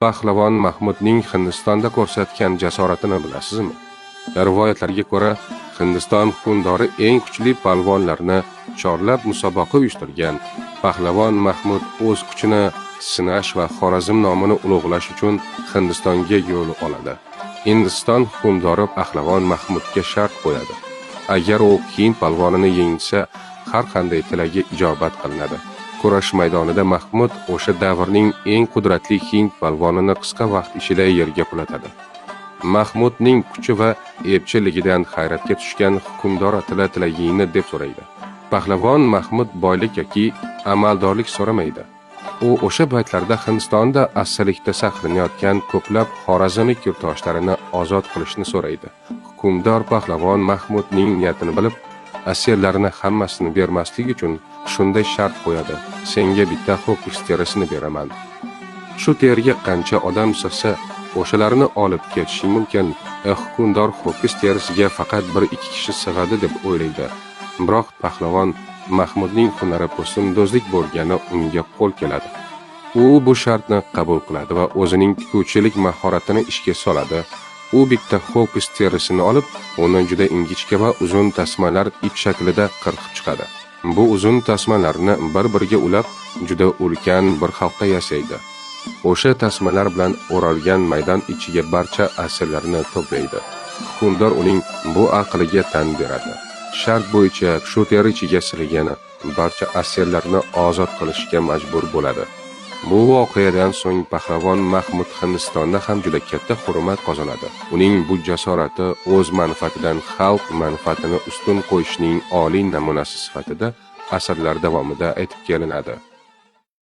Pahlavon Mahmudning Hindistonda ko'rsatgan jasoratini bilasizmi? Rivoyatlarga ko'ra, Hindiston hukmdori eng kuchli palvonlarni chorlab musobaqa uyushtirgan. Pahlavon Mahmud o'z kuchini sinash va Xorazm nomini ulug'lash uchun Hindistonga yo'l oladi. Hindiston hukmdori Pahlavon Mahmudga shart qo'yadi. Agar u Hind palvonini yengsa, har qanday tilagi ijobat qilinadi. Kurash maydonida Mahmud o'sha davrning eng qudratli Hind palvonini qisqa vaqt ichida yerga qulatadi. Mahmudning kuchi va epchilligidan hayratga tushgan hukmdor tilagingni deb so'raydi. Pahlavon Mahmud boylik yoki amaldorlik so'ramaydi. U o'sha paytlarda Hindistonda asirlikda saqlanayotgan ko'plab xorazmlik yurtdoshlarini ozod qilishni so'raydi. Hukmdor Pahlavon Mahmudning niyatini bilib, asirlarni hammasini bermaslik uchun shunday shart qo'yadi: senga bitta ho'kiz terisini beraman. Shu terga qancha odam sig'sa, o'shalarni olib ketishing mumkin. Hukmdor ho'kiz terisiga faqat 1-2 kishi sig'adi deb o'ylaydi. Biroq Pahlavon Mahmudning hunari po'stindo'zlik bo'lgani unga qo'l keladi. U bu shartni qabul qiladi va o'zining tikuvchilik mahoratini ishga soladi. U bitta ho'kiz terisini olib, uni juda ingichka va uzun tasmalar ip shaklida qirqib chiqadi. Bu uzun tasmalarni bir-biriga ulab, juda ulkan bir halqa yasaydi. O'sha tasmalar bilan o'ralgan maydon ichiga barcha asirlarni to'playdi. Hukmdor uning bu aqliga tan beradi. Shart bo'yicha shu teri ichiga sig'gan barcha asirlarni ozod qilishga majbur bo'ladi. Bu voqeadan so'ng Pahlavon Mahmud Hindistonda ham juda katta hurmat qozonadi. Uning bu jasorati o'z manfaatidan xalq manfaatini ustun qo'yishning oliy namunasi sifatida asrlar davomida aytib kelinadi.